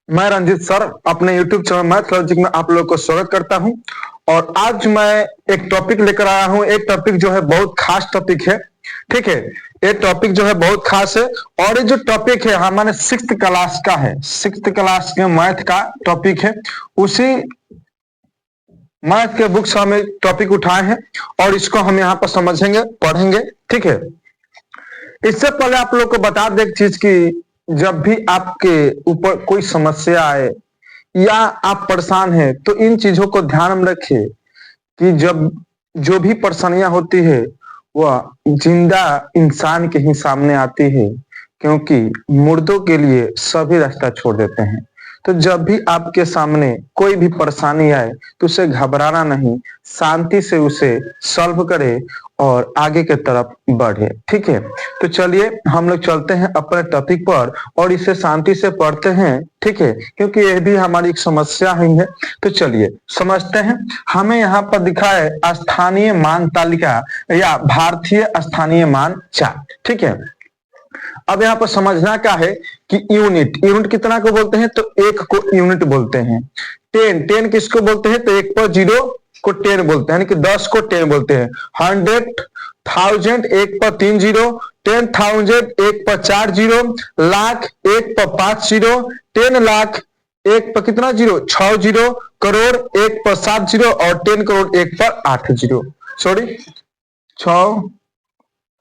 मैं रंजीत सर अपने YouTube channel math logic में आप लोग को स्वागत करता हूं। और आज मैं एक टॉपिक लेकर आया हूं। एक टॉपिक जो है बहुत खास टॉपिक है। ठीक है, ये टॉपिक जो है बहुत खास है और ये जो टॉपिक है हमारे 6th क्लास का है। 6th क्लास के मैथ का टॉपिक है। उसी मैथ के बुक से हमें टॉपिक उठाए हैं और इसको हम यहाँ पर समझेंगे, पढ़ेंगे। ठीक है, इससे पहले आप लोग को बता दें एक चीज की, जब भी आपके ऊपर कोई समस्या आए या आप परेशान हैं तो इन चीजों को ध्यान में रखिए कि जब जो भी परेशानियां होती है वह जिंदा इंसान के ही सामने आती है, क्योंकि मुर्दों के लिए सभी रास्ता छोड़ देते हैं। तो जब भी आपके सामने कोई भी परेशानी आए तो उसे घबराना नहीं, शांति से उसे सॉल्व करे और आगे की तरफ बढ़े। ठीक है, तो चलिए हम लोग चलते हैं अपने टॉपिक पर और इसे शांति से पढ़ते हैं। ठीक है, क्योंकि यह भी हमारी एक समस्या ही है। तो चलिए समझते हैं। हमें यहाँ पर दिखा है स्थानीय मान तालिका या भारतीय स्थानीय मान चार्ट। ठीक है, अब यहाँ पर समझना क्या है कि यूनिट कितना को बोलते हैं, तो एक को यूनिट बोलते हैं। 10 किसको बोलते हैं, तो एक पर 0 को 10 बोलते हैं, यानी कि 10 को 10 बोलते हैं। 100,000 एक पर 3 0, 10,000 एक पर 4 0, लाख एक पर 5 0, 10 लाख एक पर कितना 0, 6 0, करोड़ एक पर 7 0 और 10 करोड़ एक पर 8 0। सॉरी 6,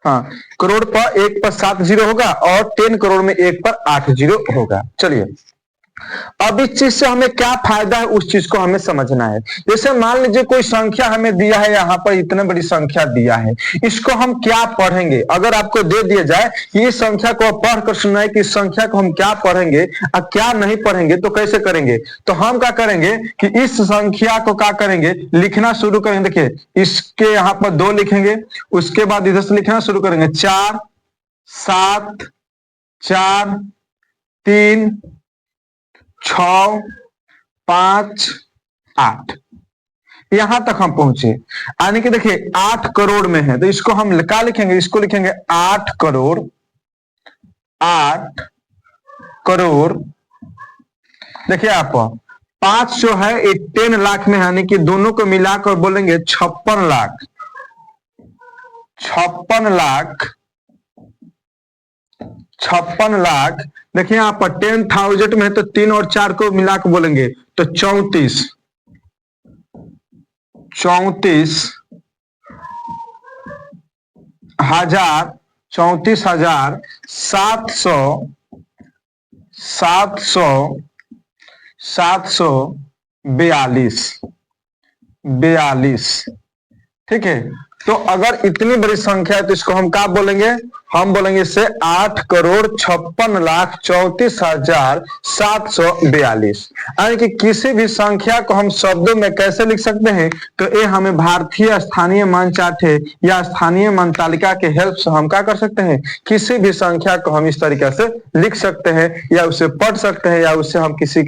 हाँ, करोड़ पर एक पर 7 0 होगा और 10 करोड़ में एक पर 8 0 होगा। चलिए अब इस चीज से हमें क्या फायदा है उस चीज को हमें समझना है। जैसे मान लीजिए कोई संख्या हमें दिया है, यहाँ पर इतने बड़ी संख्या दिया है, इसको हम क्या पढ़ेंगे। अगर आपको दे दिया जाए कि इस संख्या को पढ़कर सुनाए कि इस संख्या को हम क्या पढ़ेंगे और क्या नहीं पढ़ेंगे, तो कैसे करेंगे। तो हम क्या करेंगे कि इस संख्या को क्या करेंगे, लिखना शुरू करेंगे। देखिए इसके यहाँ पर 2 लिखेंगे, उसके बाद इधर से लिखना शुरू करेंगे 4 7 4 3 6 5 8, यहां तक हम पहुंचे। यानी कि देखिए 8 करोड़ में है, तो इसको हम क्या लिखेंगे, इसको लिखेंगे 8 करोड़। 8 करोड़ देखिए आप 5 जो है ये 10 लाख में, यानी कि दोनों को मिलाकर बोलेंगे 56 लाख। 56 लाख 56 लाख। देखिए यहाँ पर 10,000 में है तो 3 और 4 को मिलाकर बोलेंगे तो 34 हजार 742। ठीक है, तो अगर इतनी बड़ी संख्या है तो इसको हम क्या बोलेंगे, हम बोलेंगे इसे 8 करोड़ 56 लाख 34,742। यानी कि किसी भी संख्या को हम शब्दों में कैसे लिख सकते हैं, तो ये हमें भारतीय स्थानीय मान चार्ट है या स्थानीय मान तालिका के हेल्प से हम क्या कर सकते हैं, किसी भी संख्या को हम इस तरीके से लिख सकते हैं या उसे पढ़ सकते हैं या उससे हम किसी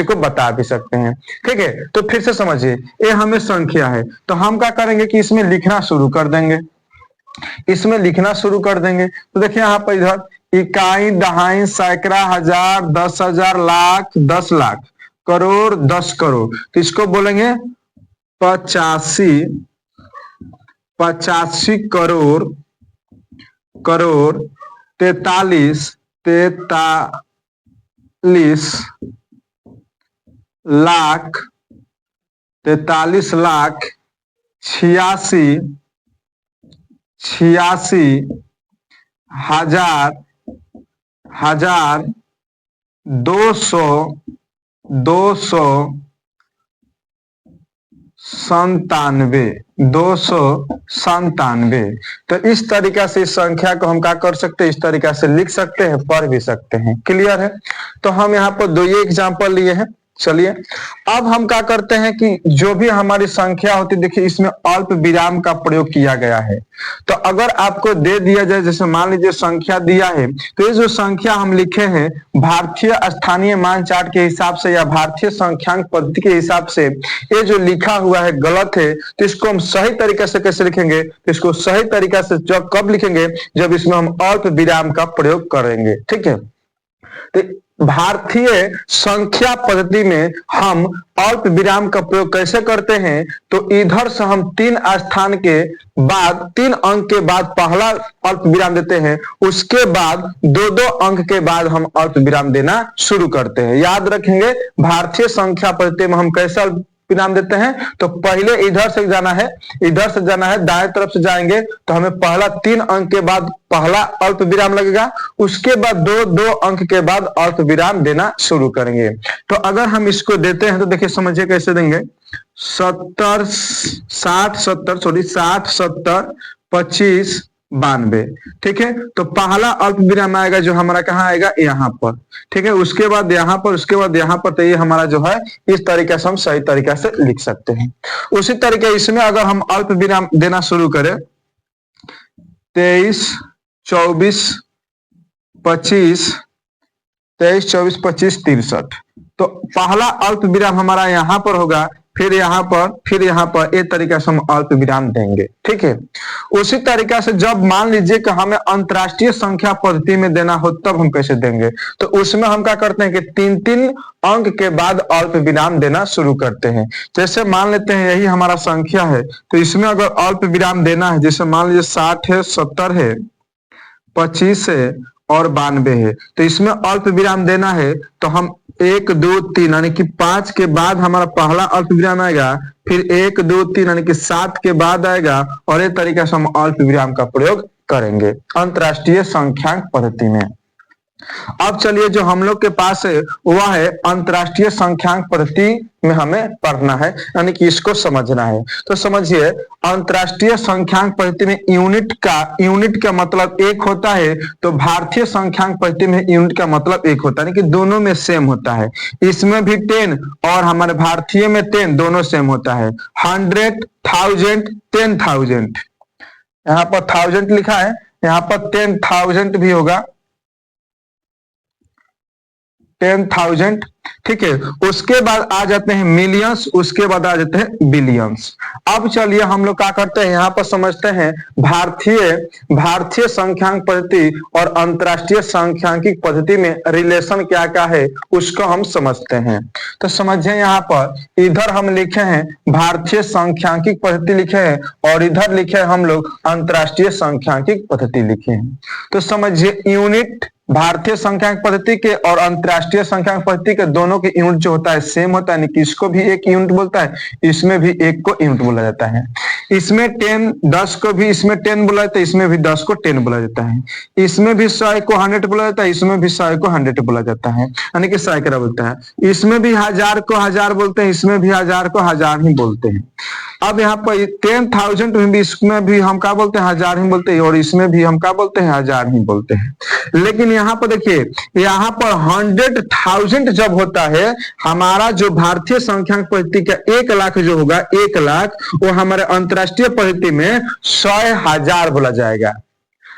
को बता भी सकते हैं। ठीक है, तो फिर से समझिए, ये हमें संख्या है तो हम क्या करेंगे कि इसमें लिखना शुरू कर देंगे। इसमें लिखना शुरू कर देंगे तो देखिए यहाँ पर इधर इकाई, दहाई, सैकड़ा, हजार, 10,000, लाख, 10 लाख, करोड़, 10 करोड़, तो इसको बोलेंगे 85 करोड़ 43 लाख 86 हजार 297। तो इस तरीका से इस संख्या को हम क्या कर सकते हैं, इस तरीका से लिख सकते हैं, पढ़ भी सकते हैं। क्लियर है, तो हम यहाँ पर 2 एग्जाम्पल लिए हैं। चलिए अब हम क्या करते हैं कि जो भी हमारी संख्या होती है, देखिए इसमें अल्प विराम का प्रयोग किया गया है। तो अगर आपको दे दिया जाए, जैसे मान लीजिए संख्या दिया है, तो ये जो संख्या हम लिखे हैं भारतीय स्थानीय मान चार्ट के हिसाब से या भारतीय संख्यांक पद्धति के हिसाब से, ये जो लिखा हुआ है गलत है, तो इसको हम सही तरीके से कैसे लिखेंगे, तो इसको सही तरीका से कब लिखेंगे, जब इसमें हम अल्प विराम का प्रयोग करेंगे। ठीक है, तो भारतीय संख्या पद्धति में हम अल्प विराम का प्रयोग कैसे करते हैं, तो इधर से हम 3 स्थान के बाद 3 अंक के बाद पहला अल्प विराम देते हैं, उसके बाद 2-2 अंक के बाद हम अल्प विराम देना शुरू करते हैं। याद रखेंगे भारतीय संख्या पद्धति में हम कैसे अल्प विराम देते हैं, तो पहले इधर से जाना है, इधर से जाना है, दाएं तरफ से जाएंगे तो हमें पहला 3 अंक के बाद पहला अल्प विराम लगेगा, उसके बाद 2-2 अंक के बाद अल्प विराम देना शुरू करेंगे। तो अगर हम इसको देते हैं तो देखिए समझिए कैसे देंगे, 60 70 25 92, ठीक है। तो पहला अल्प विराम आएगा जो हमारा कहाँ आएगा, यहाँ पर, ठीक है। उसके बाद यहाँ पर, उसके बाद यहाँ पर, तो ये हमारा जो है इस तरीके से हम सही तरीके से लिख सकते हैं। उसी तरीके इसमें अगर हम अल्प विराम देना शुरू करें, 23 24 25 63, तो पहला अल्प विराम हमारा यहाँ पर होगा, फिर यहाँ पर, फिर यहाँ पर, एक तरीके से हम अल्प विराम देंगे, ठीक है। उसी तरीके से जब मान लीजिए कि हमें अंतरराष्ट्रीय संख्या पद्धति में देना हो तब हम कैसे देंगे, तो उसमें हम क्या करते हैं कि 3-3 अंक के बाद अल्प विराम देना शुरू करते हैं। जैसे मान लेते हैं यही हमारा संख्या है, तो इसमें अगर अल्प विराम देना है, जैसे मान लीजिए 60 है, 70 है, 25 है और 92 है, तो इसमें अल्प विराम देना है तो हम 1 2 3 यानी कि 5 के बाद हमारा पहला अल्प विराम आएगा, फिर 1 2 3 यानी कि 7 के बाद आएगा, और इस तरीके से हम अल्प विराम का प्रयोग करेंगे अंतरराष्ट्रीय संख्यांक पद्धति में। अब चलिए जो हम लोग के पास है वह है अंतरराष्ट्रीय संख्यांक पद्धति में हमें पढ़ना है, यानी कि इसको समझना है। तो समझिए अंतरराष्ट्रीय संख्यांक पद्धति में यूनिट का मतलब एक होता है, तो भारतीय संख्यांक पद्धति में यूनिट का मतलब एक होता है, यानी कि दोनों में सेम होता है। इसमें भी 10 और हमारे भारतीय में 10 दोनों सेम होता है। 100 1000 10,000, यहाँ पर 1000 लिखा है, यहाँ पर 10,000 भी होगा, 10,000, ठीक है। उसके बाद आ जाते हैं मिलियंस, उसके बाद आ जाते हैं बिलियंस। अब चलिए हम लोग क्या करते हैं, यहाँ पर समझते हैं भारतीय संख्यांक पद्धति और अंतरराष्ट्रीय सांख्यिकी पद्धति में रिलेशन क्या क्या है उसको हम समझते हैं। तो समझिए यहाँ पर इधर हम लिखे हैं भारतीय सांख्यिकी पद्धति लिखे हैं, और इधर लिखे हैं हम लोग अंतरराष्ट्रीय सांख्यिकी पद्धति लिखे हैं। तो समझिए यूनिट भारतीय संख्यांक पद्धति के और अंतरराष्ट्रीय संख्यांक पद्धति के दोनों के यूनिट जो होता है सेम होता है, कि इसको भी एक यूनिट बोलता है, इसमें भी एक को यूनिट बोला जाता है। इसमें 10 को भी इसमें 10 बोला जाता है, इसमें भी 10 को 10 बोला जाता है। इसमें भी 100 को 100 बोला जाता है, इसमें भी 100 को 100 बोला जाता है, यानी कि सैकड़ा बोलता है। इसमें भी 1000 को 1000 बोलते हैं, इसमें भी 1000 को 1000 ही बोलते हैं। अब यहाँ पर 10,000 में भी, इसमें भी हम क्या बोलते हैं, 1000 ही बोलते हैं, और इसमें भी हम क्या बोलते हैं, 1000 ही बोलते हैं। लेकिन यहाँ पर देखिए, यहाँ पर 100,000 जब होता है, हमारा जो भारतीय संख्यांक पद्धति का 1 लाख जो होगा, 1 लाख, वो हमारे अंतरराष्ट्रीय पद्धति में 100,000 बोला जाएगा।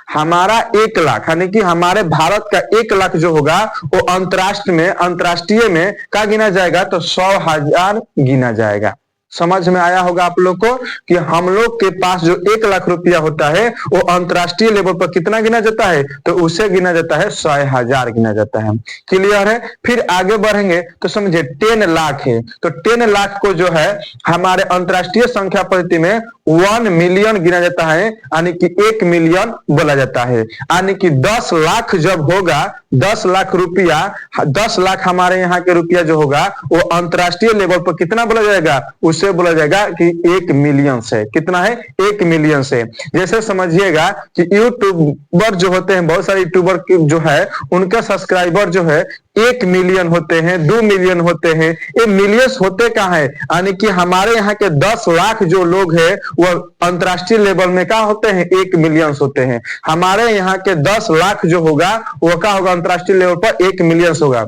हमारा 1 लाख यानी कि हमारे भारत का 1 लाख जो होगा वो अंतरराष्ट्रीय में क्या गिना जाएगा, तो 100,000 गिना जाएगा। समझ में आया होगा आप लोग को कि हम लोग के पास जो 1 लाख रुपया होता है वो अंतरराष्ट्रीय लेवल पर कितना गिना जाता है, तो उसे गिना जाता है 100,000 गिना जाता है। क्लियर है। फिर आगे बढ़ेंगे तो समझिए 10 लाख है, तो 10 लाख को जो है हमारे अंतरराष्ट्रीय संख्या पद्धति में 1 मिलियन गिना जाता है, यानी कि 1 मिलियन बोला जाता है। यानी कि 10 लाख जब होगा, 10 लाख रुपया, 10 लाख हमारे यहाँ के रुपया जो होगा वो अंतरराष्ट्रीय लेवल पर कितना बोला जाएगा, उसे बोला जाएगा कि 1 मिलियन से। कितना है, 1 मिलियन से। जैसे समझिएगा कि यूट्यूबर जो होते हैं, बहुत सारे यूट्यूबर जो है उनका सब्सक्राइबर जो है 1 मिलियन होते हैं, 2 मिलियन होते हैं। ये मिलियंस होते कहाँ है, यानी कि हमारे यहाँ के 10 लाख जो लोग हैं वो अंतरराष्ट्रीय लेवल में क्या होते हैं, 1 मिलियंस होते हैं। हमारे यहाँ के 10 लाख जो होगा वो क्या होगा, अंतरराष्ट्रीय लेवल पर 1 मिलियंस होगा।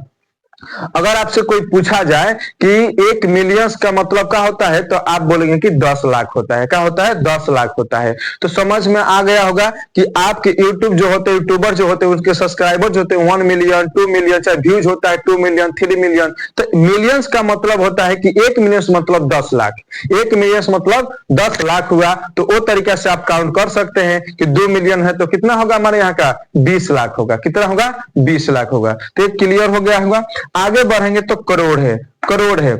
अगर आपसे कोई पूछा जाए कि 1 मिलियंस का मतलब क्या होता है, तो आप बोलेंगे कि 10 लाख होता है। क्या होता है? 10 लाख होता है। तो समझ में आ गया होगा कि आपके यूट्यूब जो होते हैं, यूट्यूबर जो होते हैं, उसके सब्सक्राइबर जो होते हैं 1 मिलियन, 2 मिलियन, चाहे व्यूज होता है 2 मिलियन, 3 मिलियन। तो मिलियंस का मतलब होता है कि 1 मिलियंस मतलब 10 लाख। 1 मिलियंस मतलब 10 लाख हुआ। तो वो तरीका से आप काउंट कर सकते हैं कि 2 मिलियन है तो कितना होगा हमारे यहाँ का? 20 लाख होगा। कितना होगा? 20 लाख होगा। तो ये क्लियर हो गया होगा। आगे बढ़ेंगे तो करोड़ है। करोड़ है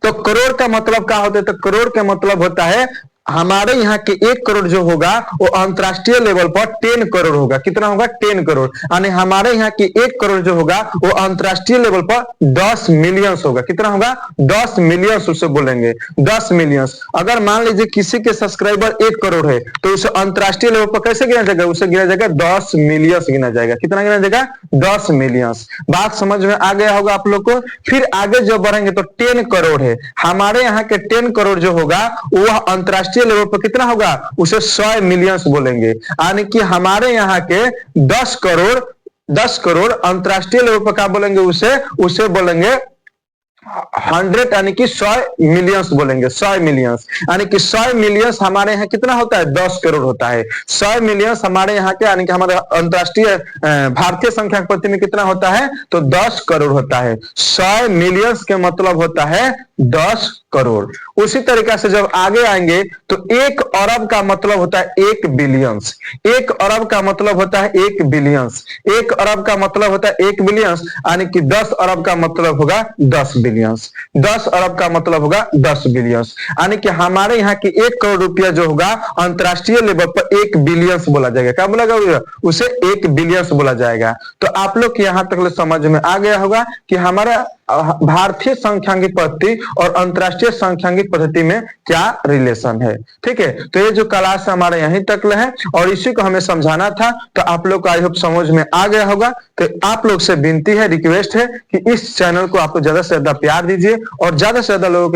तो करोड़ का मतलब क्या होता है? तो करोड़ का मतलब होता है हमारे यहाँ के 1 करोड़ जो होगा वो अंतरराष्ट्रीय लेवल पर 10 करोड़ होगा। कितना होगा? 10 करोड़। यानी हमारे यहाँ के 1 करोड़ जो होगा वो अंतरराष्ट्रीय लेवल पर 10 मिलियंस होगा। कितना होगा? 10 मिलियंस उसे बोलेंगे। 10 मिलियंस। अगर मान लीजिए किसी के सब्सक्राइबर 1 करोड़ है तो उसे अंतरराष्ट्रीय लेवल पर कैसे गिना जाएगा? उसे गिना जाएगा 10 मिलियंस गिना जाएगा। कितना गिना जाएगा? 10 मिलियंस। बात समझ में आ गया होगा आप लोग को। फिर आगे जो बढ़ेंगे तो 10 करोड़ है। हमारे यहाँ के 10 करोड़ जो होगा वह अंतरराष्ट्रीय लेवल पर कितना होगा? उसे 100 मिलियंस बोलेंगे। यानी कि हमारे यहाँ के 10 करोड़ अंतरराष्ट्रीय लेवल पर क्या बोलेंगे? उसे बोलेंगे 100, यानी कि 100 मिलियंस बोलेंगे। 100 मिलियंस यानी कि 100 मिलियंस हमारे यहाँ कितना होता है? 10 करोड़ होता है। 100 मिलियंस हमारे यहाँ के यानी कि हमारे अंतरराष्ट्रीय भारतीय संख्या पद्धति में कितना होता है? तो 10 करोड़ होता है। 100 मिलियंस के मतलब होता है 10 करोड़। उसी तरीका से जब आगे आएंगे तो 1 अरब का मतलब होता है 1 बिलियंस। 1 अरब का मतलब होता है 1 बिलियंस। 1 अरब का मतलब होता है 1 बिलियंस, यानी कि 10 अरब का मतलब होगा 10 बिलियंस। 10 अरब का मतलब होगा 10 बिलियंस। यानी कि हमारे यहाँ की 1 करोड़ रुपया जो होगा अंतरराष्ट्रीय लेवल पर 1 बिलियंस बोला जाएगा। क्या बोला जाएगा? उसे 1 बिलियंस बोला जाएगा। तो आप लोग के यहाँ तक समझ में आ गया होगा कि हमारा भारतीय संख्यांकी पद्धति और अंतरराष्ट्रीय संख्यांकी पद्धति में क्या रिलेशन है। ठीक है, तो ये जो क्लास हमारे यहीं तक है और इसी को हमें समझाना था। तो आप लोग को आई होप समझ में आ गया होगा। तो आप लोग से विनती है, रिक्वेस्ट है कि इस चैनल को आप ज्यादा से ज्यादा प्यार दीजिए और ज्यादा से ज्यादा लोगों